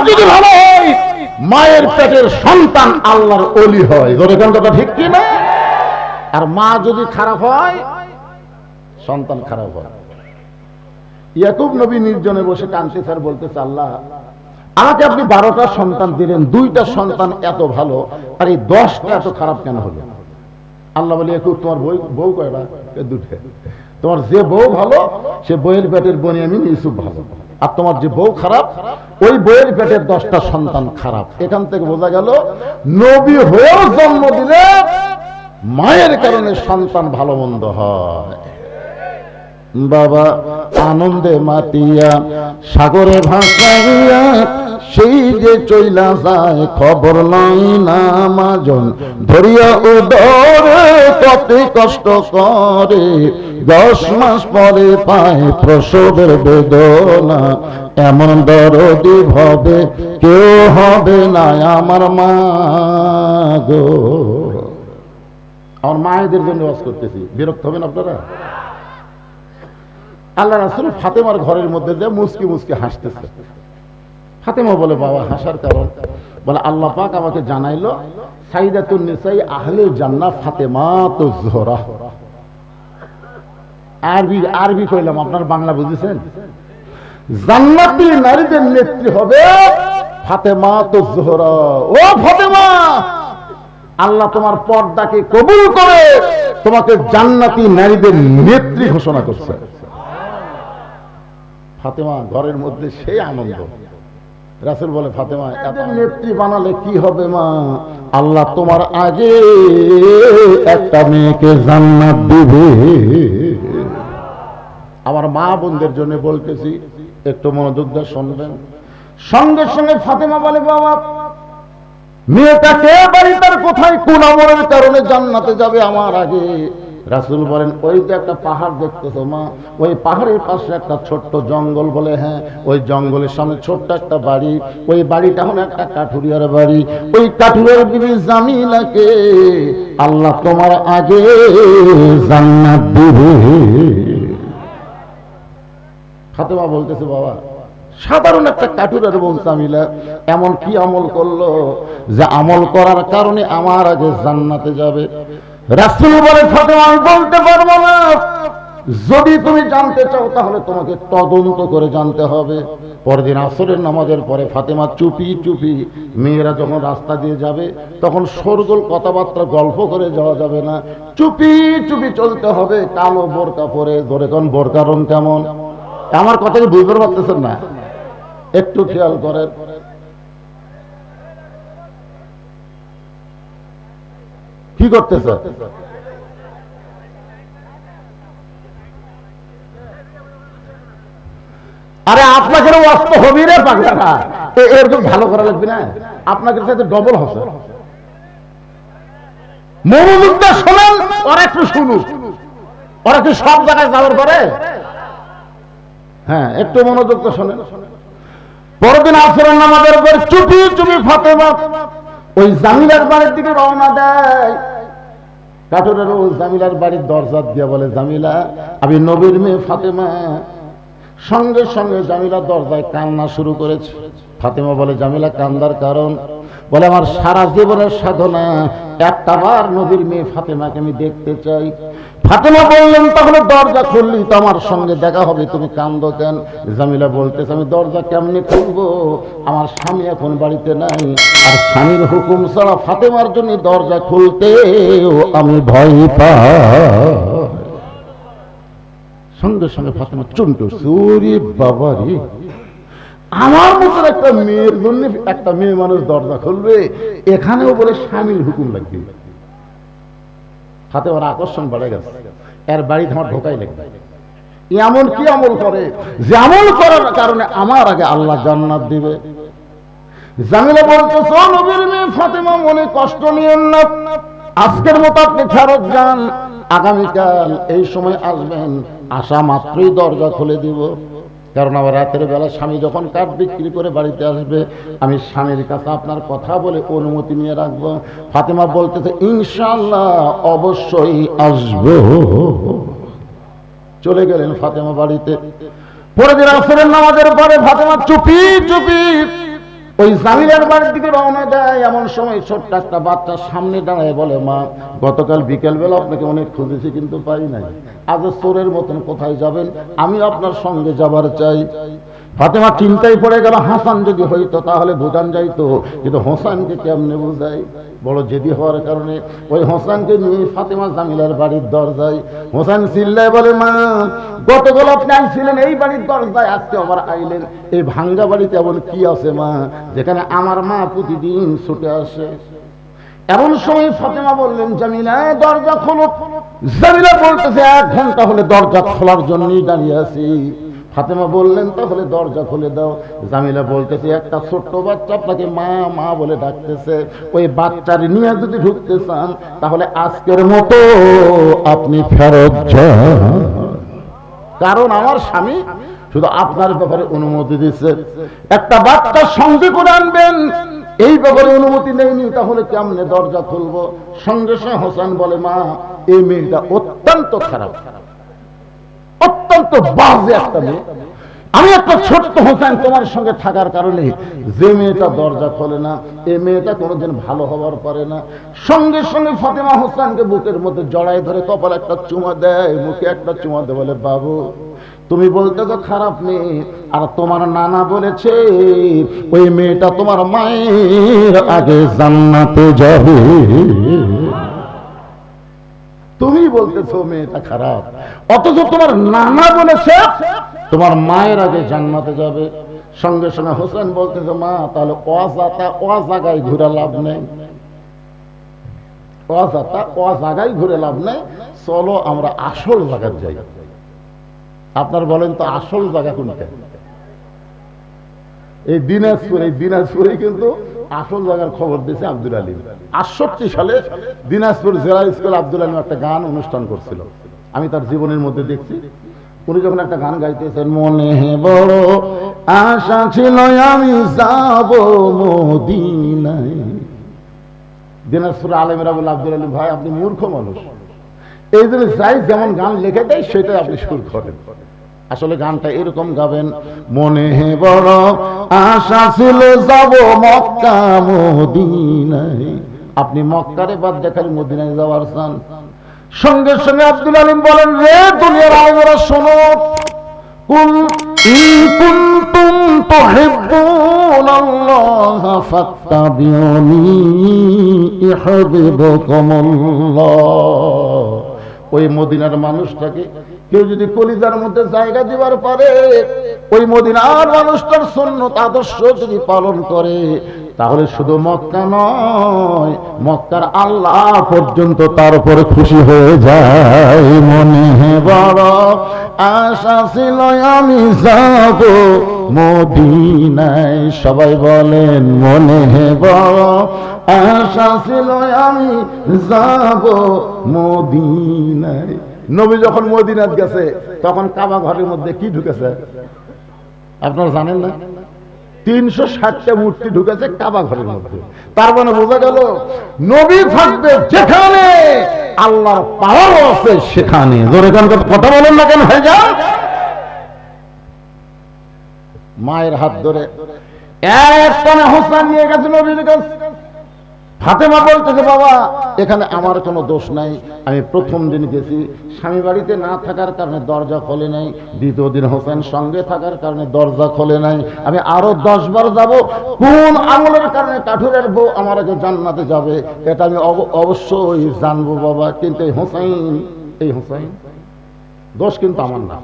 যদি ভালো হয় মায়ের পেটের সন্তান আল্লাহর ওলি হয়। এরকম কথা ঠিক কি না? আর মা যদি খারাপ হয় সন্তান খারাপ হয়। ইয়াকুব নবী নির্জনে বসে কাঁদতে স্যার বলতেছে, আল্লাহ আমাকে আপনি 12টা সন্তান দিলেন, 2টা সন্তান এত ভালো, আর এই 10টা এত খারাপ কেন হলো? আল্লাহ বলে, ইয়াকুব তোমার বউ কয়টা? 2টা। তোমার যে বউ ভালো সে বউয়ের পেটের বনিয়ামিন ইউসুফ ভালো, আর তোমার যে বউ খারাপ ওই বউয়ের পেটের 10টা সন্তান খারাপ। এখান থেকে বোঝা গেল নবী হয়েও জন্ম দিলে মায়ের কারণে সন্তান ভালো মন্দ হয়। বাবা আনন্দে মাতিয়া সাগরে ভাসাইয়া সেই যে চইলা যায়, খবর নাই না মাজন ধরিয়া উদরে কত কষ্ট করে, 10 মাস পরে পায় প্রসবের বেদনা, এমন দরদি হবে কেউ হবে না আমার মা গো। আমার মায়েদের জন্য ওয়াজ করতেছি, বিরক্ত হবেন আপনারা? আল্লাহ রাসূল ফাতেমার ঘরের মধ্যে যে মুস্কি মুস্কি হাসতেছে। ফাতেমা বলে, বাবা হাসার কারণ? বলে, আল্লাহ পাক আমাকে জানাইলো সাইয়্যিদাতুন নিসাই আহলিল জান্নাহ ফাতেমাতুজ যোহরা। আরবি কইলাম, আপনার বাংলা বুঝেছেন? জান্নাতি নারীদের নেত্রী হবে ফাতেমাতুজ যোহরা। ও ফাতেমা, আল্লাহ তোমার পর্দাকে কবুল করে তোমাকে জান্নাতি নারীদের নেত্রী ঘোষণা করছে। ফাতেমা ঘরের মধ্যে সেই আনন্দ। রাসূল বলে, ফাতেমা এত নেত্রী বানালে কি হবে মা? আল্লাহ তোমার আগে একটা মেয়েকে জান্নাত দিবে। আমার মা বোনদের জন্য বলতেছি, একটু মনোযোগ দিয়ে শুনবেন। সঙ্গে সঙ্গে ফাতেমা বলে, বাবা মেয়েটাকে বাড়িটার কোথায় কোন আমলের কারণে জান্নাতে যাবে আমার আগে? রাসূল বলেন, ওই যে একটা পাহাড় দেখতেছো মা, ওই পাহাড়ের পাশে একটা ছোট্ট জঙ্গল। বলে, হ্যাঁ, ওই জঙ্গলের সামনে ছোট্ট একটা বাড়ি, ওই বাড়িটা হলো একটা কাঠুরিয়ার বাড়ি। ওই কাঠুরিয়ার বিবি জামিলাকে আল্লাহ তোমার আগে জান্নাত দিবে। ফাতেমা বলতেছে, বাবা সাধারণ একটা কাঠুরিয়ার বউ জামিলা এমন কি আমল করলো যে আমল করার কারণে আমার আগে জান্নাতে যাবে? রাসূল বলে, ফাতেমা আমি বলতে পারবো না। যদি তুমি জানতে চাও তাহলে তোমাকে তদন্ত করে জানতে হবে। পরদিন আসরের নামাজের পরে ফাতেমা চুপি চুপি, মেয়েরা যখন রাস্তা দিয়ে যাবে তখন শোরগোল কথাবার্তা গল্প করে যাওয়া যাবে না, চুপি চুপি চলতে হবে। কালো বোরকা পরে, ধরে কোন বোরকা রং কেমন? আমার কথা কি বুঝতে পারতেছেন না? একটু খেয়াল করেন। কি করতেছে? আরে আপনাকে ওয়াস্ত হবি রে পাগলারা, এরকম ভালো করা লাগবে না? আপনাদের সাথে ডবল হচ্ছে। মনোযোগটা শোনেন, ওরা একটু শুনুক। ওরা কি সব জায়গায় যাওয়ার পরে? হ্যাঁ, একটু মনোযোগটা শোনেন। পরদিন আসরের নামাজের পর চুপি চুপি ফাতেমা ওই জামিলার বাড়ির দিকে রওনা দেয়। কাঠুরের ওই জামিলার বাড়ির দরজা দিয়ে বলে, জামিলা আমি নবীর মেয়ে ফাতেমা। সঙ্গে সঙ্গে জামিলা দরজায় কান্না শুরু করেছে। ফাতেমা বলে, জামিলা কান্দার কারণ? বলে, আমার সারা জীবনের সাধনা একটাবার নবীর মেয়ে ফাতেমাকে আমি দেখতে চাই। ফাতেমা বললেন, তাহলে দরজা খুললি তো আমার সঙ্গে দেখা হবে, তুমি কান্দো কেন? জামিলা বলতেছে, আমি দরজা কেমনি খুলবো? আমার স্বামী এখন বাড়িতে নাই, আর স্বামীর হুকুম ছাড়া ফাতেমার জন্য দরজা খুলতে আমি ভয় পাই। সঙ্গে সঙ্গে ফাতেমা চমকে উঠছে, ওরে বাবা রে, আমার মতো একটা মেয়ের জন্য একটা মেয়ে মানুষ দরজা খুলবে, এখানেও বলে স্বামীর হুকুম লাগবে। ফাতেমার আকর্ষণ বেড়ে গেছে, এর বাড়িতে আমার ঢোকাই লাগবে। এমন কি আমল করে যে আমল করার কারণে আমার আগে আল্লাহ জান্নাত দিবে? জামিলা বলতেছে, ও নবীর মেয়ে ফাতেমা, মনে কষ্ট নিয়েন না, আজকের মতো আপনি ফেরত যান, আগামীকাল এই সময় আসবেন, আসা মাত্রই দরজা খুলে দিব। কারণ আমার রাতের বেলা স্বামী যখন কাঠ বিক্রি করে বাড়িতে আসবে, আমি স্বামীর কাছে আপনার কথা বলে অনুমতি নিয়ে রাখবো। ফাতেমা বলতেছে, ইনশাআল্লাহ অবশ্যই আসবো। চলে গেলেন ফাতেমা বাড়িতে। পরের দিন আসরের নামাজের পরে ফাতেমা চুপি চুপি ওই জামিলার বাড়ির দিকে রওনা দেয়। এমন সময় ছোট্ট একটা বাচ্চা সামনে দাঁড়ায় বলে, মা গতকাল বিকেলবেলা আপনাকে অনেক খুঁজেছি কিন্তু পাই নাই, আজ চোরের মতন কোথায় যাবেন, আমি আপনার সঙ্গে যাবার চাই। ফাতেমা চিন্তায় পড়ে গেল, হাসান যদি হইতো তাহলে বোঝান যাইতো, কিন্তু হোসেনকে কেমনে বোঝাই। বড় জেদি হওয়ার কারণে ওই হোসেনকে নিয়ে ফাতেমা জামিলার বাড়ির দরজায়। হোসেন চিল্লায় বলে, মা গতকাল আপনি আইছিলেন এই বাড়ির দরজায়, আজকে আবার আইলেন এই ভাঙ্গা বাড়িতে, এমন কি আছে মা যেখানে আমার মা প্রতিদিন ছুটে আসে। এমন সময় ফাতেমা বললেন, জামিলা দরজা খোলো। জামিলা বলতেছে, 1 ঘন্টা হলে দরজা খোলার জন্যই দাঁড়িয়ে আছি। ফাতেমা বললেন, তাহলে দরজা খুলে দাও। জামিলা বলতেছে, একটা ছোট্ট বাচ্চা আপনাকে মা মা বলে ডাকতেছে, ওই বাচ্চার নিয়ে যদি ঢুকতে চান তাহলে আজকের মতো আপনি ফেরত যান, কারণ আমার স্বামী শুধু আপনার ব্যাপারে অনুমতি দিচ্ছে, একটা বাচ্চা সঙ্গে করে আনবেন এই ব্যাপারে অনুমতি নেইনি, তাহলে কেমনে দরজা খুলবো। সঙ্গে সঙ্গে হোসেন বলে, মা এই মেয়েটা অত্যন্ত খারাপ, অত্যন্ত বাজে একটা মেয়ে, আমি একটা ছোট্ট হোসেন তোমার সঙ্গে থাকার কারণে যে মেয়েটা দরজা খোলে না, এই মেয়েটা কোনোদিন ভালো হবার পারে না। সঙ্গে সঙ্গে ফাতেমা হোসেনকে বুকের মধ্যে জড়াই ধরে কপালে একটা চুমা দেয়, মুখে একটা চুমা দেয়, বলে, বাবু তুমি বলতে তো খারাপ মেয়ে, আর তোমার নানা বলেছে ওই মেয়েটা তোমার মায়ের আগে জান্নাতে যাবে। তুমি বলতেছো মেয়েটা খারাপ, অথচ তোমার নানা বলেছে তোমার মায়ের আগে জান্নাতে যাবে। সঙ্গে সঙ্গে হোসেন বলতেছে, মা তাহলে জায়গায় ঘুরে লাভ নেই, জায়গায় ঘুরে লাভ নেই, চলো আমরা আসল জায়গায় যাই। আপনার বলেন তো আসল জায়গা কোনটা? এই দিনাজপুরে কিন্তু আসল জায়গার খবর দিয়েছে আব্দুল আলীম। 68 সালে দিনাজপুর জেলা স্কুল আব্দুল আলীম একটা গান অনুষ্ঠান করছিল, আমি তার জীবনের মধ্যে দেখছি। উনি যখন একটা গান গাইতেছেন, মনে বড় আশা ছিল আমি যাব মদিনায়। দিনাজপুর আলেমেরা বলে, আব্দুল আলীম ভাই আপনি মূর্খ মানুষ, এই জন্য যাই যেমন গান লিখে দেয় সেটাই আপনি সুর করেন। আসলে গানটা এরকম গাবেন, মনে বড় আশা ছিল যাব মক্কা মদিনায়। আপনি মক্কারে বাদ দেখালে মদিনায় যাওয়ার চান। সঙ্গে সঙ্গে আব্দুল আলীম বলেন, রে দুনিয়ার আলেমেরা শোনো, কুল ইন কুনতুম তুহিব্বুনাল্লাহ ফাত্তাবিউনি ইউহিব্বুকুমুল্লাহ। ওই মদিনার মানুষটাকে কেউ যদি কলিজার মধ্যে জায়গা দিবার পারে, ওই মদিনার মানুষটার সুন্নাত আদর্শ যদি পালন করে, তাহলে শুধু মক্কা নয়, মক্কার আল্লাহ পর্যন্ত তার উপরে খুশি হয়ে যায়। মনে বড় আশা ছিল আমি যাব মদিনায়। সবাই বলেন, মনে বড় আশা ছিল আমি যাব মদিনায়। নবী যখন মদিনাত গেছে তখন কাবা ঘরের মধ্যে কি ঢুকেছে আপনারা জানেন না? 360টা মূর্তি ঢুকেছে কাবা ঘরের মধ্যে। তার মানে বোঝা গেল নবী থাকবে যেখানে আল্লাহর পাওয়ার আছে সেখানে। জোরে কথা বলেন না কেন ভাই? যান মায়ের হাত ধরে এক কোণে হোসেন নিয়ে গেছে নবীর কাছে। ফাতেমা বলতেছে, বাবা এখানে আমার কোনো দোষ নাই, আমি প্রথম দিন গেছি, স্বামী বাড়িতে না থাকার কারণে দরজা খোলে নাই, দ্বিতীয় দিন হোসেন সঙ্গে থাকার কারণে দরজা খোলে নাই, আমি আরো 10 বার যাব। কোন আমলের কারণে কাঠুরের বউ আমার আগে জান্নাতে যাবে এটা আমি অবশ্যই জানবো বাবা, কিন্তু এই হোসেন দোষ কিন্তু আমার না।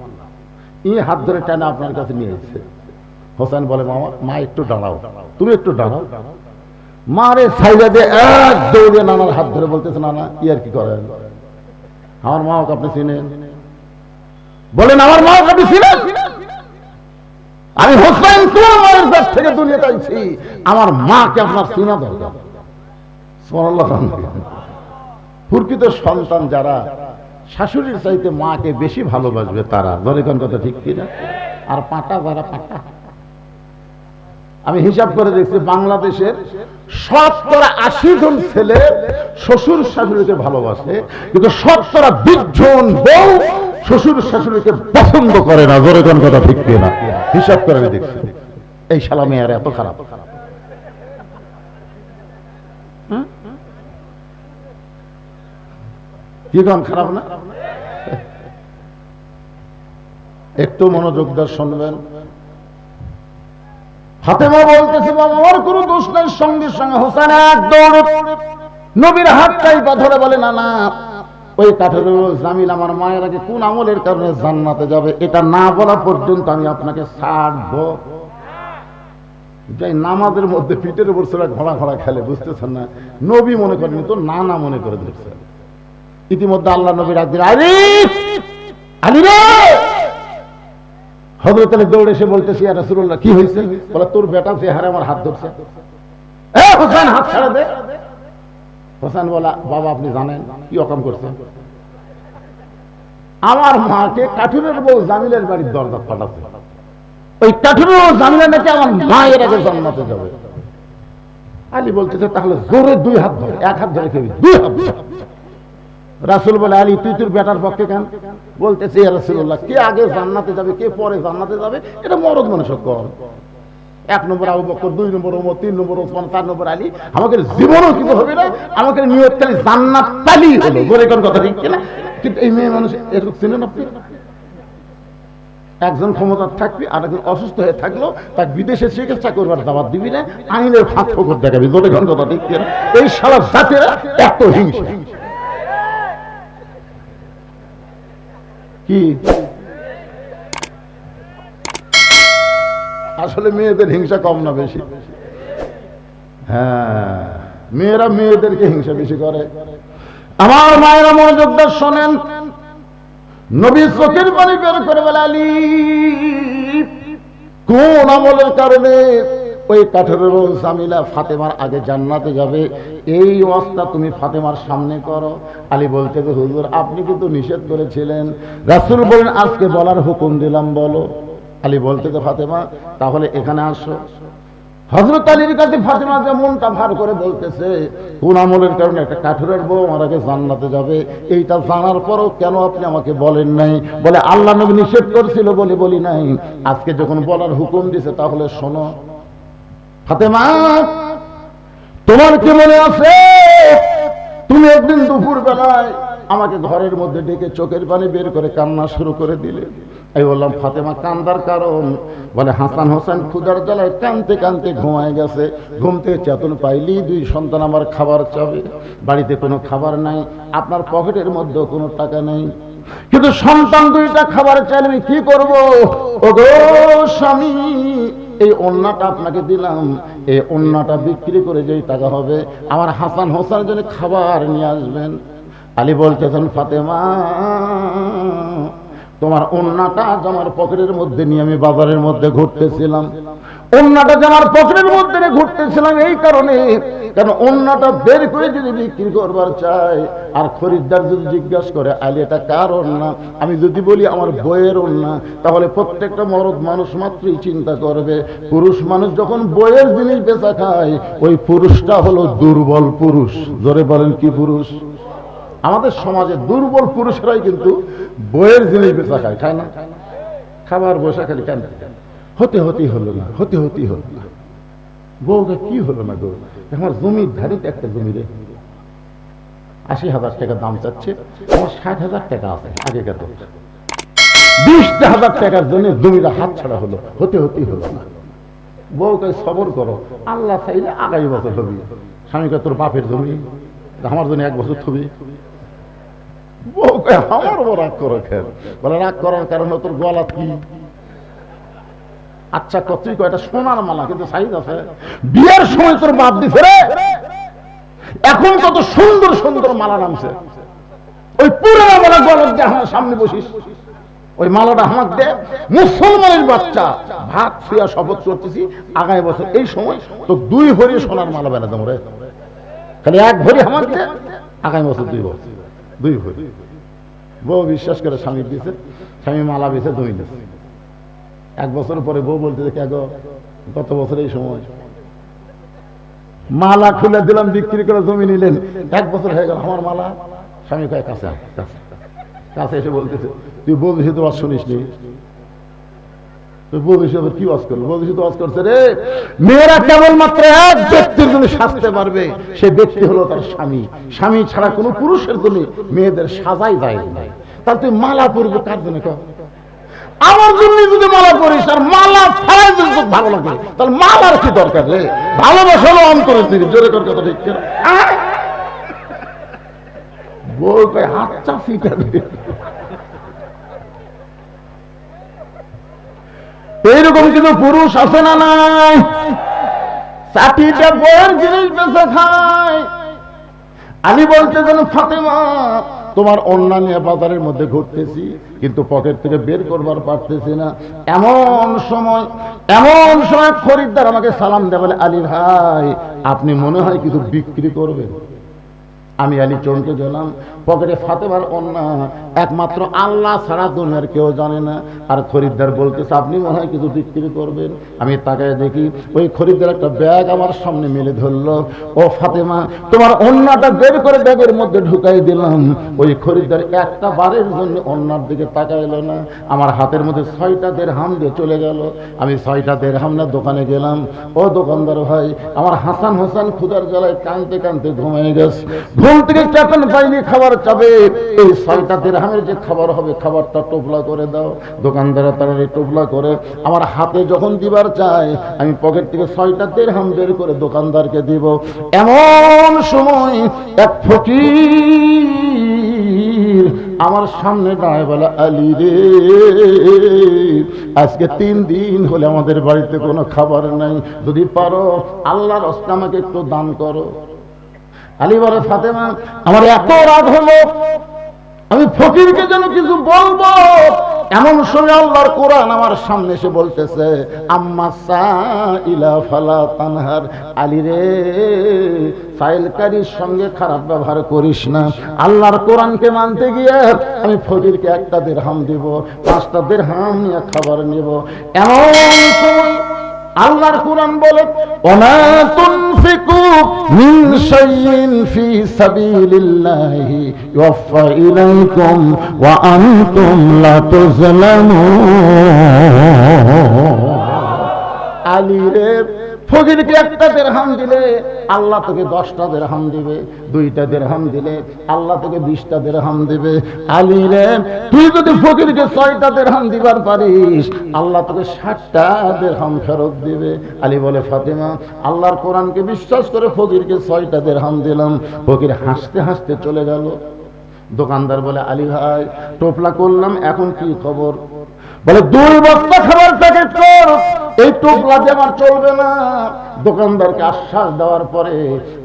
হাত ধরে টানা আপনার কাছে নিয়ে এসেছে। হোসেন বলে, মা একটু দাঁড়াও, তুমি একটু দাঁড়াও। মারে ছাইড়া দিয়ে এক দৌড়ে নানার হাত ধরে বলতেছে, নানা কি আর কি করেন, আমার মা ওকে আপনি চিনেন? বলেন, আমার মা ওকে আপনি চিনেন? আমি হোসেন তোমার মায়ের কাছ থেকে দুনিয়াতে আইছি, আমার মাকে আপনার চিনা দরকার। সুবহানাল্লাহ। প্রকৃত সন্তান যারা শাশুড়ির চাইতে মাকে বেশি ভালোবাসবে তারা, ধরে কোন কথা ঠিক কিনা? আর পাটা যারা পাটা, আমি হিসাব করে দেখছি বাংলাদেশের 80 জন ছেলে শ্বশুর শাশুড়িকে ভালোবাসে, কিন্তু 20 জন বউ শ্বশুর শাশুড়িকে পছন্দ করে না। জোরে কোন কথা ঠিক কিনা? হিসাব করে দেখছি এই শালা মেয়ের এত খারাপ। কি গান খারাপ না? একটু মনোযোগ দিয়ে শুনবেন। ফাতেমা বলতেছে, বাবা আমার কোনো দোষ নাই। সঙ্গে সঙ্গে হোসেন এক দৌড় নবীর হাতটাই পা ধরে বলে, না না, ওই কাঠের জামিল আমার মায়ের আগে কোন আমলের কারণে জান্নাতে যাবে এটা না বলা পর্যন্ত আমি আপনাকে ছাড়বো। যাই নামাজের মধ্যে পিঠের উপর ছেড়ে ঘোড়া ঘোড়া খেলে, বুঝতেছেন না? নবী মনে করেনি তো, না না মনে করে দিচ্ছে। ইতিমধ্যে আল্লাহ নবী ডাক দিলেন, আলী আলী রে। হযরত আলী দৌড়ে এসে বলতেছি, ইয়া রাসূলুল্লাহ কি হয়েছে? বলে, তোর বেটা চেহারা আমার হাত ধরছে। এ হোসেন, হাত ছেড়ে দে। হোসেন বলা, বাবা আপনি জানেন কি অকাম করছেন? আমার মাকে কাঠুরের বউ জামিলের বাড়ির দরজা ফাটাচ্ছে। ওই কাঠুরের বউ জামিলা নাকি আমার মায়ের আগে জান্নাতে যাবে। আলী বলতেছে, তাহলে জোরে দুই হাত ধরে, এক হাত ধরে খেবি, দুই হাত ধরে। রাসূল বলে, আলী তুই তোর বেটার পক্ষে কেন? বলতেছে, ইয়া রাসূলুল্লাহ কে আগে জান্নাতে যাবে কে পরে জান্নাতে যাবে এটা মরদ মানুষের কর। এক নম্বর আবু বকর, দুই নম্বর ওমর, তিন নম্বর ওসমান, চার নম্বর আলী। আমাকে জীবনও কিছু হবে না, আমাকে নিয়ত খালি জান্নাত পালি হলো। বলে কোন কথা ঠিক কিনা? কিন্তু এই মেয়ে মানুষ এরকম চিনেন আপনি? একজন ক্ষমতা থাকবি, আর একজন অসুস্থ হয়ে থাকলো, তাকে বিদেশে চিকিৎসা করবার দাবাত দিবি না, আইনের ফাঁক ফোকর দেখাবি। বলে কোন কথা ঠিক কিনা? এই সারা জাতিরা এত হিংসা কি? আসলে মেয়েদের হিংসা কম না বেশি? হ্যাঁ, মেয়েরা মেয়েদেরকে হিংসা বেশি করে। আমার মায়েরা মনোযোগ দিয়ে শোনেন। নবী চোখের পানি বের করে বলে, আলী কোন আমলের কারণে ওই কাঠের জামিলা ফাতেমার আগে জান্নাতে যাবে এই ওয়াজটা তুমি ফাতেমার সামনে করো। আলী বলতে, হুজুর আপনি কিন্তু নিষেধ করেছিলেন। রাসূল বলেন, আজকে বলার হুকুম দিলাম, বলো। আলী বলতে, ফাতেমা তাহলে এখানে আসো। হযরত আলীর কাছে ফাতেমা যে মনটা ভার করে বলতেছে, কোন আমলের কারণে একটা কাঠুরের বউ আমার আগে জান্নাতে যাবে এইটা জানার পরও কেন আপনি আমাকে বলেন নাই? বলে, আল্লাহ নবী নিষেধ করেছিল বলে বলি নাই। আজকে যখন বলার হুকুম দিছে তাহলে শোনো। ফাতেমা তোমার কি মনে আছে, তুমি একদিন দুপুর বেলায় আমাকে ঘরের মধ্যে ডেকে চোখের পানি বের করে কান্না শুরু করে দিলে। আমি বললাম, ফাতেমা কান্দার কারণ? বলে, হাসান হোসেন ক্ষুধার জ্বালায় কানতে কানতে ঘুমায় গেছে। ঘুম থেকে চেতন পাইলি দুই সন্তান আমার খাবার চাবে, বাড়িতে কোনো খাবার নাই, আপনার পকেটের মধ্যে কোনো টাকা নেই, কিন্তু সন্তান দুইটা খাবার চাইলে আমি কি করবো? ওগো স্বামী, এই ওন্নাটা আপনাকে দিলাম, এই ওন্নাটা বিক্রি করে যেই টাকা হবে আমার হাসান হোসেনের জন্য খাবার নিয়ে আসবেন। আলী বলতেছেন, ফাতেমা তোমার ওন্নাটা জামার পকেটের মধ্যে নিয়ে আমি বাজারের মধ্যে ঘুরতেছিলাম। ওন্নাটা জামার পকেটের মধ্যে ঘুরতেছিলাম এই কারণে, কারণ ওন্নাটা বের করে যদি বিক্রি করবার চাই আর খরিদ্দার যদি জিজ্ঞাসা করে, আলী এটা কার ওন্না? আমি যদি বলি আমার বইয়ের ওন্না, তাহলে প্রত্যেকটা মরদ মানুষ মাত্রই চিন্তা করবে। পুরুষ মানুষ যখন বইয়ের জিনিস বেচা খায়, ওই পুরুষটা হলো দুর্বল পুরুষ। জোরে বলেন, কি পুরুষ? আমাদের সমাজে দুর্বল পুরুষরাই কিন্তু বইয়ের জিনিস বেচা খায়, খায় না? খাবার বসা খালি কেন? হতে হতেই হলো না, হতে হতেই হলো না। বউকে কি হলো না গো? আমার জমির ধারিতে একটা জমি রে 80,000 টাকা দাম চাচ্ছে, আমার 60,000 টাকা আছে আগেকার। 20,000 টাকার জন্য জমিটা হাত ছাড়া হলো, হতে হতেই হলো না। বউকে সবর করো, আল্লাহ চাইলে আগামী বছর হবি। স্বামীকে, তোর বাপের জমি, আমার জন্য 1 বছর থবি। বউকে আমার বড় রাগ করো খেল। বলে, রাগ করার কারণ তোর গলা কি? আচ্ছা কতই কয়টা সোনার মালা, কিন্তু সাইজ আছে। বিয়ের সময় তোর বাপ দিছে রে, এখন কত সুন্দর সুন্দর মালা নামছে। ওই পুরোনো মালা গলার দিয়ে আমার সামনে বসিস, ওই মালাটা আমাকে দে। মুসলমানের বাচ্চা ভাত ছুঁয়া শপথ করতেছি, আগামী বছর এই সময় তো 2 ভরি সোনার মালা বেলা দেবো রে। খালি 1 ভরি আমাকে দে, আগামী বছর 2 বছর 2 ভরি। বউ বিশ্বাস করে স্বামী দিয়েছে, স্বামী মালা বেছে জমি দিয়েছে। 1 বছর পরে বউ বলতে, দেখে গত বছর এই সময় মালা খুলে দিলাম, বিক্রি করে জমি নিলেন, 1 বছর হয়ে গেল আমার মালা। স্বামী কয়, কাছে কাছে এসে বলতেছে, তুই বলছিস তো আর শুনিস নি, বৌদিশি আবার কি ওয়াজ করলো? বৌদিশি তো ওয়াজ করছে রে, মেয়েরা কেবলমাত্র এক ব্যক্তির জন্য সাজতে পারবে, সে ব্যক্তি হলো তার স্বামী। স্বামী ছাড়া কোনো পুরুষের জন্য মেয়েদের সাজাই যায় নাই। তাহলে তুই মালা পরবে কার জন্য? আমার জন্য যদি মালা করিস আর মালা ছাড়াই যদি তোর ভালো লাগে, তাহলে মালার কি দরকার রে? ভালোবাসা হলো অন্তরের দিকে। জোরে কর কথা, ঠিক কিনা? বউ কয় হাত চাপিটা দে। এইরকম কিন্তু পুরুষ আছে না নাই? চাটিটা বউয়ের জিনিস বেঁচে খায়। আলী বলতে যেন, ফাতেমা তোমার ওড়না নিয়ে বাজারের মধ্যে ঘুরতেছি, কিন্তু পকেট থেকে বের করবার পারতেছি না। এমন সময় খরিদ্দার আমাকে সালাম দেয়, বলে আলী ভাই আপনি মনে হয় কিছু বিক্রি করবেন। আমি আলী চমকে গেলাম। পকেটে ফাতেমার ওড়না, একমাত্র আল্লাহ ছাড়া দুনিয়ার কেউ জানে না। আর খরিদ্দার বলতেছে আপনি মনে হয় কিছু বিক্রি করবেন। আমি তাকায় দেখি ওই খরিদ্দার একটা ব্যাগ আমার সামনে মেলে ধরলো। ও ফাতেমা তোমার ওড়নাটা বের করে ব্যাগের মধ্যে ঢুকাই দিলাম। ওই খরিদ্দার একটা বারের জন্য ওড়নার দিকে তাকাইলো না। আমার হাতের মধ্যে 6টা দিরহাম দিয়ে চলে গেল। আমি 6টা দিরহাম না দোকানে গেলাম। ও দোকানদার ভাই, আমার হাসান হোসেন ক্ষুধার জ্বালায় কাঁদতে কাঁদতে ঘুমিয়ে গেছে। ঘুম থেকে চেতন পাইনি, খাবার চাবে। এই 6টা দিরহামের যে খাবার হবে, খাবারটা টোপলা করে দাও। দোকানদার তাড়াতাড়ি টোপলা করে আমার হাতে যখন দিবার চাই, আমি পকেট থেকে 6টা দিরহাম বের করে দোকানদারকে দিব। এমন সময় এক ফকির আমার সামনে দাঁড়ায়, বলে আলী রে আজকে 3 দিন হলে আমাদের বাড়িতে কোনো খাবার নাই, যদি পারো আল্লাহর রাস্তায় আমাকে একটু দান করো। আলী বলে ফাতেমা আমার এত রাগ হলো, আমি ফকিরকে যেন কিছু বলবো, এমন সময় আল্লাহর কোরআন আমার সামনে এসে বলতেছে আম্মা সাইলা ফালা তানহার। আলী রে সাইলকারীর সঙ্গে খারাপ ব্যবহার করিস না। আল্লাহর কোরআনকে মানতে গিয়ে আমি ফকিরকে 1টা দিরহাম দিব, 5টা দিরহাম নিয়ে খাবার নিব। এমন সময় আল্লাহর কোরআন বলে ওয়ামা তুনফিকু মিন শাইইন ফি সাবিলিল্লাহি ইউফা ইলাইকুম ওয়া আনতুম লা তুযলামুন। আলী রে ফকিরকে 1টা দিরহাম দিলে আল্লাহ তোকে 10টা দিরহাম দিবে, 2টা দিরহাম দিলে আল্লাহ তোকে 20টা দিরহাম দিবে। আলী রে তুই যদি ফকিরকে 6টা দিরহাম দিবার পারিস, আল্লাহ তোকে 60টা দিরহাম ফেরত দিবে। আলী বলে ফাতেমা আল্লাহর কোরআনকে বিশ্বাস করে ফকিরকে 6টা দিরহাম দিলাম। ফকির হাসতে হাসতে চলে গেল। দোকানদার বলে আলী ভাই টোপলা করলাম, এখন কি খবর? বলে 2 বস্তা খাবার প্যাকেট কর, এই টোপলা দিয়ে আমার চলবে না। দোকানদারকে আশ্বাস দেওয়ার পরে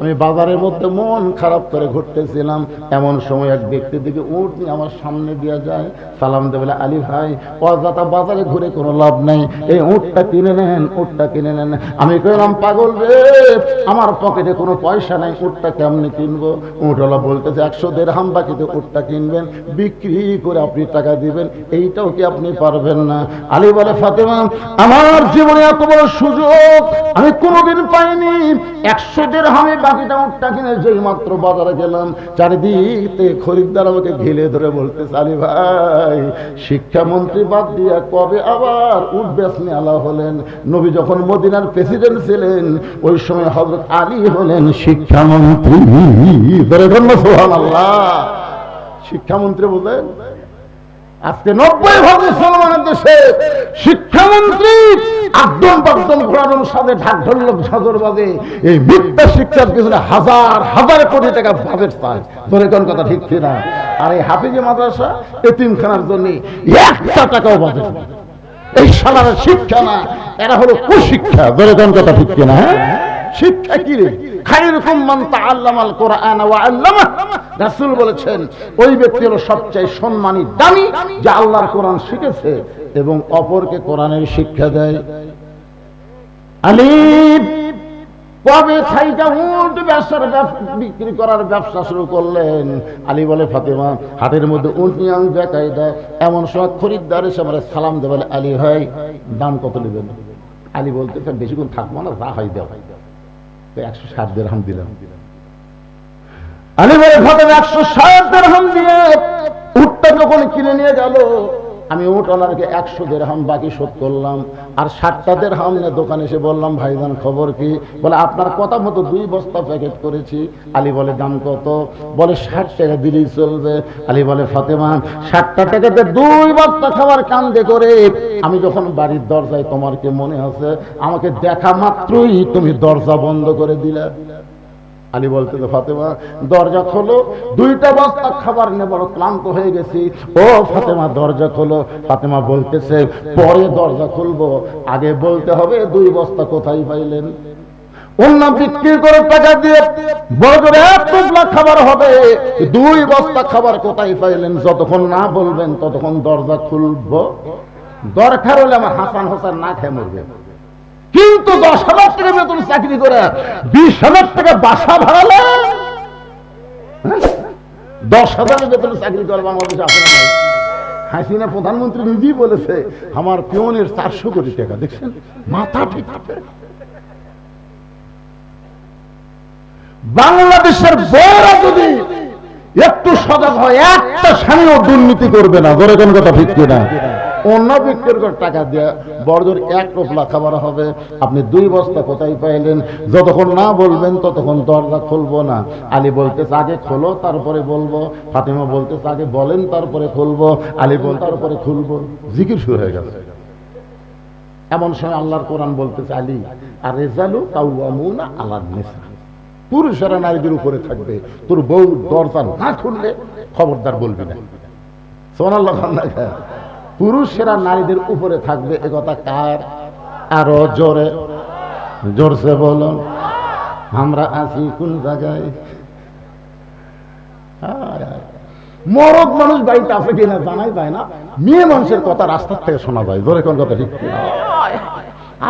আমি বাজারের মধ্যে মন খারাপ করে ঘুরতেছিলাম। এমন সময় এক ব্যক্তির দিকে উট নিয়ে আমার সামনে দিয়ে যায়, সালাম দেবে, বলে আলী ভাই অযথা বাজারে ঘুরে কোনো লাভ নাই, এই উটটা কিনে নেন, উটটা কিনে নেন। আমি কইলাম পাগল রে, আমার পকেটে কোনো পয়সা নাই, উটটা কেমনে কিনবো? উটওয়ালা বলতেছে 100 দিরহাম বাকিতে উটটা কিনবেন, বিক্রি করে আপনি টাকা দিবেন, এইটাও কি আপনি পারবেন না? আলী বলে ফাতেমা আমার জীবনে এত বড় সুযোগ আমি কোনোদিন পাইনি। 100 দিরহামে বাকিটা উটটা কিনে যেই মাত্র বাজারে গেলাম, চারিদিকে খরিদ্দার আমাকে ঘিরে ধরে বলতেছে আলী ভাই শিক্ষামন্ত্রী বাদ দিয়া কবে আবার উট বেচনি আলা হলেন? নবী যখন মদিনার প্রেসিডেন্ট ছিলেন ওই সময় হযরত আলী হলেন শিক্ষামন্ত্রী। সুবহানাল্লাহ, শিক্ষামন্ত্রী বলেন। আজকে 90% মুসলমানের দেশে শিক্ষামন্ত্রী একদম ঘোরানোর সাথে ঢাক ঢোলক ঝাঁঝর বাজে। এই মিথ্যা শিক্ষার পিছনে হাজার হাজার কোটি টাকা বাজেট পায়। ধরে কোন কথা ঠিক কিনা? আর এই হাফিজি মাদ্রাসা এতিমখানার জন্য 1 টাকাও বাজেট না। এই সালার শিক্ষা না, এরা হলো কুশিক্ষা। ধরে কোন কথা ঠিক কিনা? শিক্ষা কি রে? খায়রুকুম মান তাআল্লামাল কোরআন ওয়া আল্লামা। রাসূল বলেছেন ওই ব্যক্তি হলো সবচেয়ে সম্মানী, দামি, যে আল্লাহর কোরআন শিখেছে এবং অপরকে কোরআনের শিক্ষা দেয়। আলী কবে থাইকা উট বিক্রি করার ব্যবসা শুরু করলেন? আলী বলে ফাতেমা হাতের মধ্যে উট নিয়ে আমি বেকাই দেয়। এমন সময় খরিদ্দার এসে আমার সালাম দেবে, আলী ভাই দাম কত নেবেন? আলী বলতে বেশিক্ষণ থাকবো না, যা হয় দেওয়া। 160 দিরহাম দিলাম। আলী বলে ফাতেমা 160 দিরহাম দিয়ে উটটা যখন কিনে নিয়ে গেল, আমি উটওয়ালাকে 100 দিরহাম বাকি শোধ করলাম, আর 60টা দিরহাম নিয়ে দোকানে এসে বললাম, ভাইজান খবর কি? বলে আপনার কথা মতো 2 বস্তা প্যাকেট করেছি। আলী বলে দাম কত? বলে 60 টাকা দিলেই চলবে। আলী বলে ফাতেমা 60টা টাকাতে 2 বস্তা খাবার কান্দে করে আমি যখন বাড়ির দরজায়, তোমার কি মনে আছে আমাকে দেখা মাত্রই তুমি দরজা বন্ধ করে দিলে? আলী বলতে, ফাতেমা দরজা খোলো, 2টা বস্তা খাবার নিয়ে বড় ক্লান্ত হয়ে গেছি। ও ফাতেমা দরজা খোলো। ফাতেমা বলতেছে, পরে দরজা খুলবো, আগে বলতে হবে 2 বস্তা কোথায় পাইলেন? অন্য বিক্রি করে টাকা দিয়ে বড় করে 1 টুকরা খাবার হবে, 2 বস্তা খাবার কোথায় পাইলেন যতক্ষণ না বলবেন ততক্ষণ দরজা খুলবো। দরকার হলে আমার হাসান হোসেন না খেয়ে মরবে, কিন্তু 10,000 টাকা বেতন চাকরি করে 20,000 টাকা বাসা ভাড়ালে, 10,000 বেতন চাকরি করে বাংলাদেশে আসে না। হাসিনা প্রধানমন্ত্রী নিজেই বলেছে আমার পিয়নের 400 কোটি টাকা। দেখছেন মাথা ঠিক আছে। বাংলাদেশের বড়রা যদি একটু সজাগ হয়, একটা স্বামীও দুর্নীতি করবে না। ধরে কোন কথা ঠিক কিনা? অন্য বিক্রির করে টাকা দিয়ে বড়জোর 1 টোপলা খাবার হবে। আপনি 2 বস্তা কোথায় পাইলেন যতক্ষণ না বলবেন ততক্ষণ দরজা খুলবো না। আলী বলতেছে আগে খোলো তারপরে বলবো। ফাতেমা বলতেছে আগে বলেন তারপরে খুলবো। আলী বল তারপরে খুলবো। জিকির শুরু হয়ে গেছে। এমন সময় আল্লাহর কোরআন বলতেছে, আলী আর রেজালু কাওয়ামুনা আলান নিসা, পুরুষেরা নারীদের উপরে থাকবে। তোর বউ দরজা না খুললে খবরদার বলবি না। সুবহানাল্লাহ। পুরুষেরা নারীদের উপরে থাকবে, এ কথা কার? আরো জোরে জোরসে বলুন। আমরা আছি কোন জায়গায়? মরদ মানুষ বাড়িতে আছে কিনা জানাই যায় না, মেয়ে মানুষের কথা রাস্তার থেকে শোনা যায়। জোরে কোন কথা ঠিক?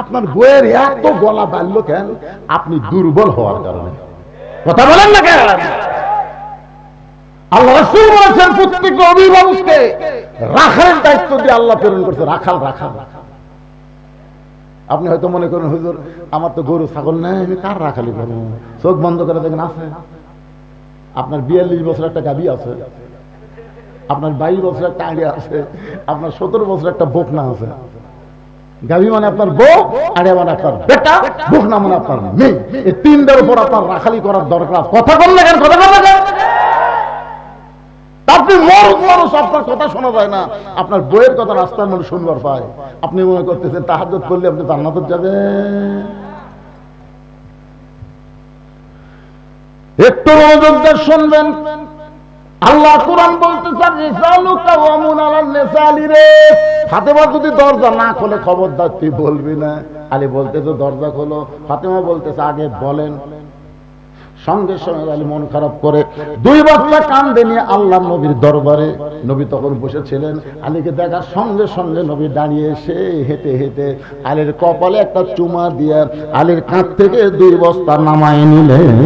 আপনার বইয়ের এত গলা বাড়ল কেন? আপনি দুর্বল হওয়ার কারণে। কথা বলেন না কেন? আল্লাহ রাসূল বলেছেন প্রত্যেক অভিভাবককে রাখালের দায়িত্ব দিয়ে আল্লাহ প্রেরণ করছে। রাখাল রাখাল। আপনি হয়তো মনে করেন হুজুর আমার তো গরু ছাগল নেই, আমি কার রাখালি করবো? চোখ বন্ধ করে দেখেন আছে। আপনার 42 বছর একটা গাভী আছে, আপনার 22 বছর একটা আড়ি আছে, আপনার 17 বছর একটা বকনা আছে। গাভী মানে আপনার বউ, আড়িয়া মানে আপনার বেটা, বকনা মানে আপনার মেয়ে। এই 3টার উপর আপনার রাখালি করার দরকার। কথা বল না কেন? কথা বল না কেন? আপনি মরদ মানুষ, আপনার কথা শোনা যায় না। আপনার বইয়ের কথা রাস্তার মানুষ শুনবার পায়। আপনি মনে করতেছেন তাহাজ্জুদ করলে আপনি জান্নাতে যাবেন। একটু মনোযোগ দিয়ে শুনবেন। আল্লাহ কোরআন বলতেছেন রিজালু কাওয়ামুনা আলান নিসালি রে। ফাতেমা যদি দরজা না খোলে খবরদার তুই বলবি না। আলী বলতেছে দরজা খোলো। ফাতেমা বলতেছে আগে বলেন। সঙ্গে সঙ্গে আলী মন খারাপ করে 2 বস্তা কান্দে নিয়ে আল্লাহ নবীর দরবারে, নবী তখন বসেছিলেন। আলীকে দেখার সঙ্গে সঙ্গে নবী দাঁড়িয়ে এসে হেঁটে হেঁটে আলীর কপালে একটা চুমা দিয়ে আলীর কাঁধ থেকে 2 বস্তা নামায় নিলেন।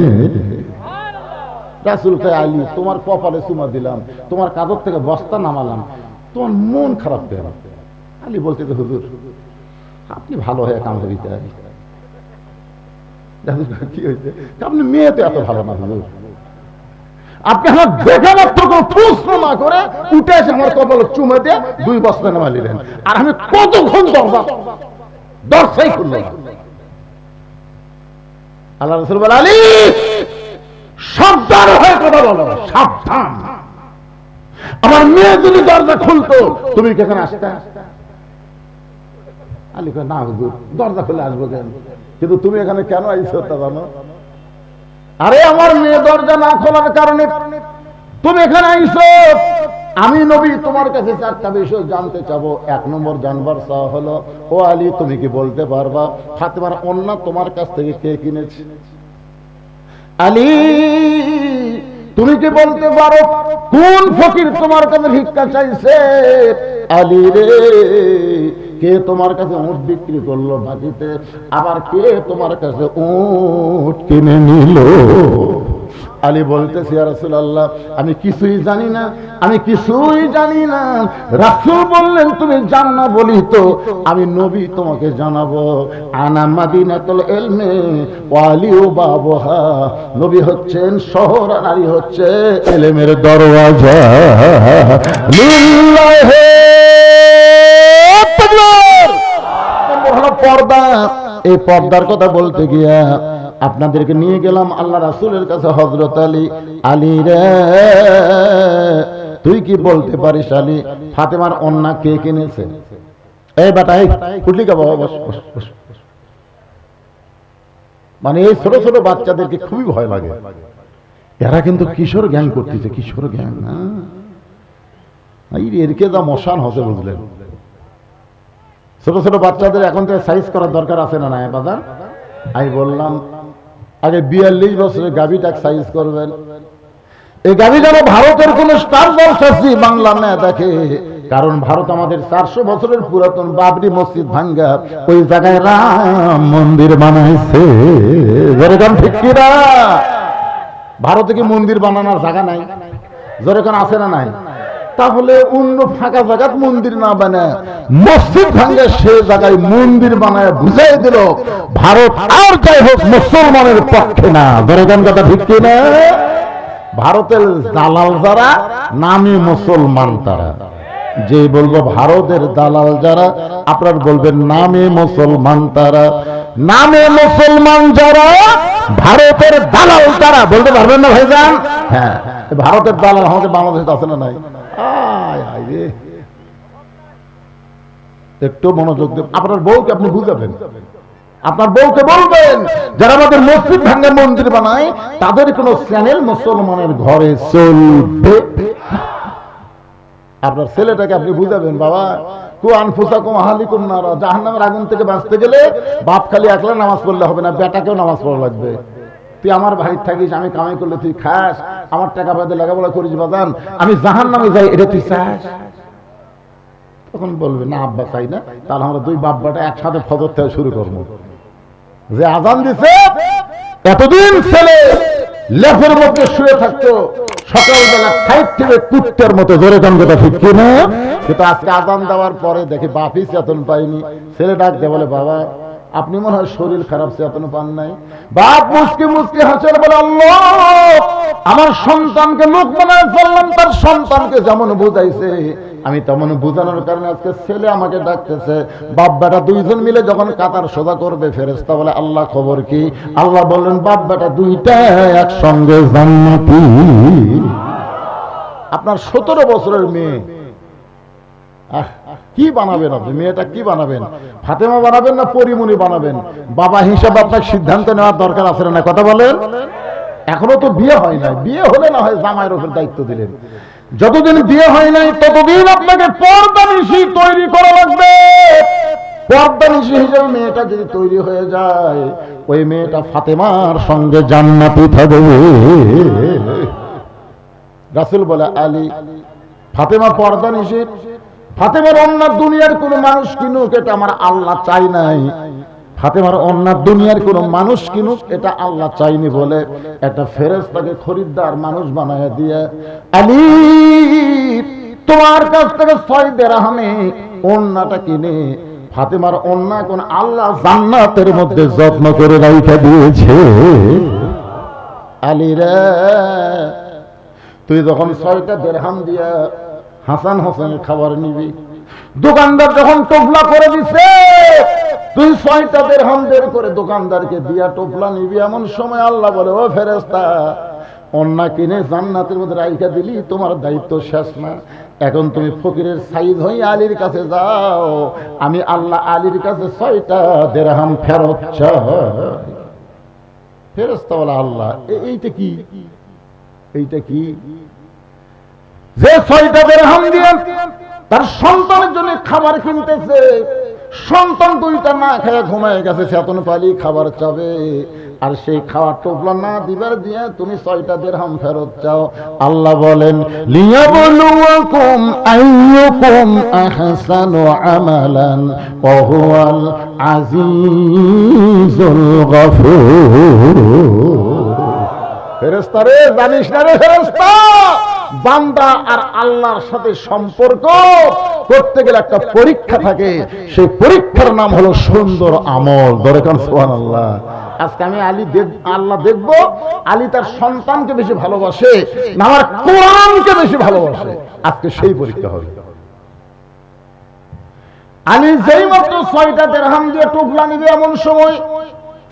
রাসূল কয় আলী তোমার কপালে চুমা দিলাম, তোমার কাঁধ থেকে বস্তা নামালাম, তোমার মন খারাপ কেন? আলী বলতে হুজুর আপনি ভালো হয়ে কাঁধে দিতে। কি হয়েছে? আপনি মেয়ে তো এত ভালো না হুজুর, আপনি আমার দেখা মাত্র কোনো প্রশ্ন না করে উঠে এসে আমার কপালে চুমে দিয়ে 2 বস্তা নামা নিলেন, আর আমি কতক্ষণ দরজাই খুললাম। আল্লাহ রাসূল বলে আলী সাবধান হয়ে কথা বলো, সাবধান। আমার মেয়ে যদি দরজা খুলতো তুমি কি এখানে আসতে? আলী কয় না হুজুর, দরজা খুলে আসবো কেন? কিন্তু তুমি এখানে কেন আইছো তা জানো? আরে আমার মেয়ে দরজা না খোলার কারণে তুমি এখানে আইছো। আমি নবী তোমার কাছে 4টা বিষয় জানতে চাবো। 1 নম্বর জানবার চাওয়া হলো, ও আলী তুমি কি বলতে পারবা ফাতেমার ওন্না তোমার কাছ থেকে কে কিনেছে? আলী তুমি কি বলতে পারো কোন ফকির তোমার কাছে ভিক্ষা চাইছে? আলী রে কে তোমার কাছে উট বিক্রি করলো বাকিতে, আবার কে তোমার কাছে উট কিনে নিল? আলী বলতেছে ইয়া রাসূলুল্লাহ আমি কিছুই জানি না, আমি কিছুই জানি না। রাসূল বললেন তুমি জানো না বলি তো আমি নবী তোমাকে জানাবো। আনা মাদিনাতুল ইলমি ওয়া আলিউ বাবুহা। নবী হচ্ছেন শহর, নারী হচ্ছে ইলমের দরওয়াজা। লিল্লাহি পর্দা, এই পর্দার কথা বলতে গিয়া আপনাদেরকে নিয়ে গেলাম আল্লাহ রাসূলের কাছে। হযরত আলী, আলী রে তুই কি বলতে পারিস আলী, ফাতেমার ওন্না কে কিনেছে? এই বেটা, এই উঠলি কে বাবা, বস বস বস। মানে এই ছোট ছোট বাচ্চাদেরকে খুবই ভয় লাগে। এরা কিন্তু কিশোর গ্যাং করতেছে, কিশোর গ্যাং না, এরকে যা মশান হতে বুঝলেন। ছোট ছোট বাচ্চাদের এখন থেকে সাইজ করার দরকার আছে না নাই বাজার? আমি বললাম আগে 42 বছরের গাভীটাকে সাইজ করবেন। এই গাভী যেন ভারতের কোন স্টার জলসাচ্ছি বাংলা না দেখে, কারণ ভারত আমাদের 400 বছরের পুরাতন বাবরি মসজিদ ভাঙ্গা ওই জায়গায় রাম মন্দির বানাইছে। যেরকম ঠিক কিনা? ভারতে কি মন্দির বানানোর জায়গা নাই? যেরকম আছে না নাই? তাহলে অন্য ফাঁকা জায়গাত মন্দির না বানায় মসজিদ ভাঙ্গে সে জায়গায় মন্দির বানায় বুঝাই দিল ভারত আর যাই হোক মুসলমানের পক্ষে না। যেরকম কথা ঠিক কিনা? ভারতের দালাল যারা, নামে মুসলমান তারা। যে বলবো ভারতের দালাল যারা, আপনার বলবেন নামে মুসলমান তারা। নামে মুসলমান যারা, ভারতের দালাল তারা। বলতে পারবেন না ভাইজান? হ্যাঁ, ভারতের দালাল আমাদের বাংলাদেশে আছে না নাই? একটু মনোযোগ দেব। আপনার বউকে আপনি বুঝাবেন, আপনার বউকে বলবেন যারা আমাদের মসজিদ ভাঙ্গে মন্দির বানায় তাদের কোন চ্যানেল মুসলমানের ঘরে চলবে। আপনার ছেলেটাকে আপনি বুঝাবেন, বাবা কু আনফুসাকুম আহলিকুম নারা, জাহান্নামের আগুন থেকে বাঁচতে গেলে বাপ খালি একলা নামাজ পড়লে হবে না, বেটাকেও নামাজ পড়া লাগবে। তুই আমার ভাই থাকিস, আমি কামাই করলে তুই খাস, আমার টাকা পয়সা লেখাপড়া করিস বাজান, আমি জাহান্নামে যাই, এটা তুই চাস? তখন বলবে না আব্বা চাই না। তাহলে আমরা দুই বাব্বাটা একসাথে ফজর থেকে শুরু করবো। যে আজান দিছে, এতদিন ছেলে লেফের মধ্যে শুয়ে থাকতো, সকালবেলা খাইট থেকে কুত্তের মতো জোরে গান কথা ঠিক কিনা? কিন্তু আজকে আজান দেওয়ার পরে দেখি বাপই চেতন পাইনি। ছেলে ডাক দিয়ে বলে, বাবা আপনি মনে হয় শরীর খারাপ, চেতন পান নাই। বাপ মুসকি মুসকি হাসের বলে, আল্লাহ আমার সন্তানকে লোক বানায় ফেললাম, তার সন্তানকে যেমন বুঝাইছে আমি তেমন বুঝানোর কারণে আজকে ছেলে আমাকে ডাকতেছে। বাপ বেটা দুইজন মিলে যখন কাতার সোজা করবে, ফেরেশতা বলে আল্লাহ খবর কি? আল্লাহ বললেন বাপ বেটা দুইটা একসঙ্গে জান্নাতি। আপনার 17 বছরের মেয়ে, কি বানাবেন আপনি? মেয়েটা কি বানাবেন? ফাতেমা বানাবেন না পরিমণি বানাবেন? বাবা হিসাবে আপনার সিদ্ধান্ত নেওয়ার দরকার আছে না? কথা বলেন। এখনো তো বিয়ে হয় নাই, বিয়ে হলে না হয় জামাইয়ের উপর দায়িত্ব দিলেন। যতদিন বিয়ে হয় নাই ততদিন আপনাকে পর্দানিশী তৈরি করা লাগবে। পর্দানিশী হিসেবে মেয়েটা যদি তৈরি হয়ে যায়, ওই মেয়েটা ফাতেমার সঙ্গে জান্নাতি থাকবে। রাসূল বলে, আলী ফাতেমা পর্দানিশী, ফাতেমার ওন্না দুনিয়ার কোন মানুষ কিনুক, এটা আমার আল্লাহ চাই নাই। ফাতেমার ওন্না দুনিয়ার কোন মানুষ কিনুক, এটা আল্লাহ চাইনি বলে একটা ফেরেশতাকে খরিদ্দার মানুষ বানায় দিয়ে, আলী তোমার কাছ থেকে 6 দিরহামে ওন্নাটা কিনে ফাতেমার ওন্না কোন আল্লাহ জান্নাতের মধ্যে যত্ন করে রাইখা দিয়েছে। আলী রে তুই যখন 6টা দিরহাম দিয়া হাসান হোসেনের খাবার নিবি, দোকানদার যখন টোপলা করে দিছে, তুই 6টা দিরহাম বের করে দোকানদারকে দিয়া টোপলা নিবি। এমন সময় আল্লাহ বলে, ও ফেরেশতা ওন্না কিনে জান্নাতের মধ্যে রাইখা দিলি, তোমার দায়িত্ব শেষ না। এখন তুমি ফকিরের সাইজ হই আলীর কাছে যাও, আমি আল্লাহ আলীর কাছে 6টা দিরহাম ফেরত চাই। ফেরেশতা বলে, আল্লাহ এইটা কি? এইটা কি? যে 6টা দিরহাম দিয়ে তার সন্তানের জন্য খাবার কিনতেছে, সন্তান 2টা না খেয়ে ঘুমায় গেছে, চেতন পালি খাবার চাবে, আর সেই খাওয়ার টোপলা না দিবার দিয়ে তুমি 6টা দিরহাম ফেরত চাও। আল্লাহ বলেন, লিয়াবলুয়াকুম আইয়ুকুম আহসানু আমালান ওয়া হুয়াল আজিজুল গফুর। ফেরেশতা রে, জানিস না রে ফেরেশতা, বান্দা আর আল্লাহর সাথে সম্পর্ক করতে গেলে একটা পরীক্ষা থাকে, সেই পরীক্ষার নাম হলো সুন্দর আমল। দরকার সুবহানাল্লাহ। আজকে আমি আল্লাহ দেখব আলী তার সন্তানকে বেশি ভালোবাসে না আমার কোরআনকে বেশি ভালোবাসে, আজকে সেই পরীক্ষা হবে। আলী যেই মাত্র 6টা দিরহাম দিয়ে টুকলা নিবে এমন সময়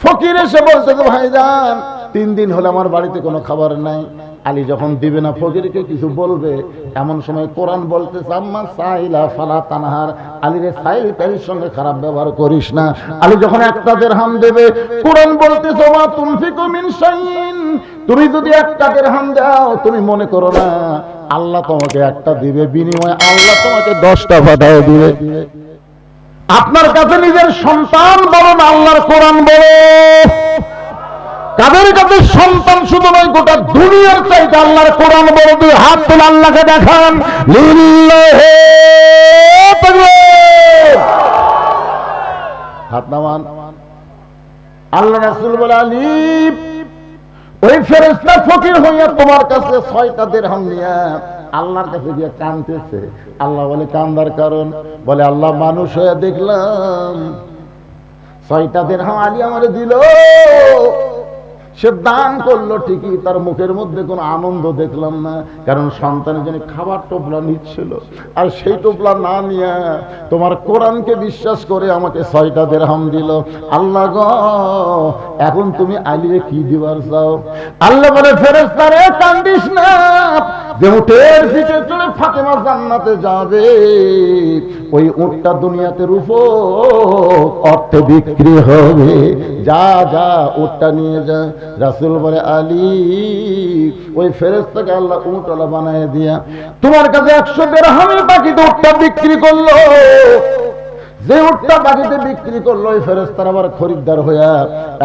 ফকির এসে বলছে যে ভাইজান 3 দিন হলো আমার বাড়িতে কোনো খাবার নাই। আলী যখন দিবে না ফকিরকে কিছু বলবে এমন সময় কোরআন বলতে আম্মা সাইলা ফালা তানহার, আলীর সাইলের সঙ্গে খারাপ ব্যবহার করিস না। আলী যখন 1টা দিরহাম দেবে কোরআন বলতে ওমা তুনফিকু মিন শাইইন, তুমি যদি 1টা দিরহাম দাও তুমি মনে করো না আল্লাহ তোমাকে 1টা দিবে, বিনিময়ে আল্লাহ তোমাকে 10টা পাঠিয়ে দিবে। আপনার কাছে নিজের সন্তান বলো না আল্লাহর কোরআন বলো। কাদের কাছে সন্তান শুধু নয় গোটা দুনিয়ার চাইতে আল্লাহর কোরআন বড়। দুই হাত তুলে আল্লাহকে দেখান লিল্লাহি তাকবীর, হাত নামান। আল্লাহ রাসূল বলে আলী ওই ফেরেশতা ফকির হইয়া তোমার কাছে 6টা দিরহাম নিয়া আল্লাহর কাছে গিয়ে কাঁদতেছে। আল্লাহ বলে কান্দার কারণ? বলে আল্লাহ মানুষ হয়ে দেখলাম 6টা দিরহাম আলী আমারে দিল, সে দান করলো ঠিকই, তার মুখের মধ্যে কোনো আনন্দ দেখলাম না, কারণ সন্তানের জন্য খাবার টোপলা নিচ্ছিল, আর সেই টোপলা না নিয়ে তোমার কোরআনকে বিশ্বাস করে আমাকে 6টা দিরহাম দিল। আল্লাহ গো এখন তুমি আলীরে কি দিবার চাও? আল্লাহ বলে ফেরেশতা রে কান্দিস না, যে উটের পিঠে চড়ে ফাতেমা জান্নাতে যাবে ওই উটটা দুনিয়াতে রূপক অর্থে বিক্রি হবে, যা যা উটটা নিয়ে যা। রাসূল বলে আলী ওই ফেরেশতাকে আল্লাহ উটওয়ালা বানায় দিয়া তোমার কাছে 100 দিরহামে বাকিতে উটটা বিক্রি করলো। যে উটটা বাকিতে বিক্রি করলো ওই ফেরেশতার আবার খরিদ্দার হইয়া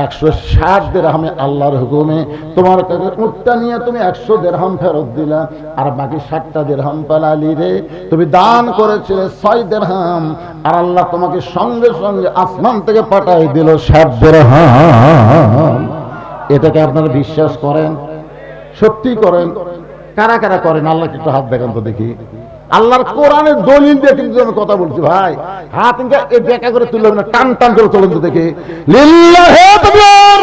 160 দিরহামে আল্লাহর হুকুমে তোমার কাছে উটটা নিয়ে তুমি 100 দিরহাম ফেরত দিলা, আর বাকি 60টা দিরহাম পেলা। আলী রে তুমি দান করেছিলে 6 দিরহাম, আর আল্লাহ তোমাকে সঙ্গে সঙ্গে আসমান থেকে পাঠাই দিল 60 দিরহাম। এটাকে আপনারা বিশ্বাস করেন? সত্যি করেন? কারা কারা করেন? আল্লাহকে একটু হাত দেখান তো দেখি। আল্লাহর কোরআনের দলিল দিয়ে কিন্তু আমি কথা বলছি ভাই, হাত দেখা করে তুলবেন না, টান টান করে চলেন তো দেখি লিল্লাহি তাকবীর।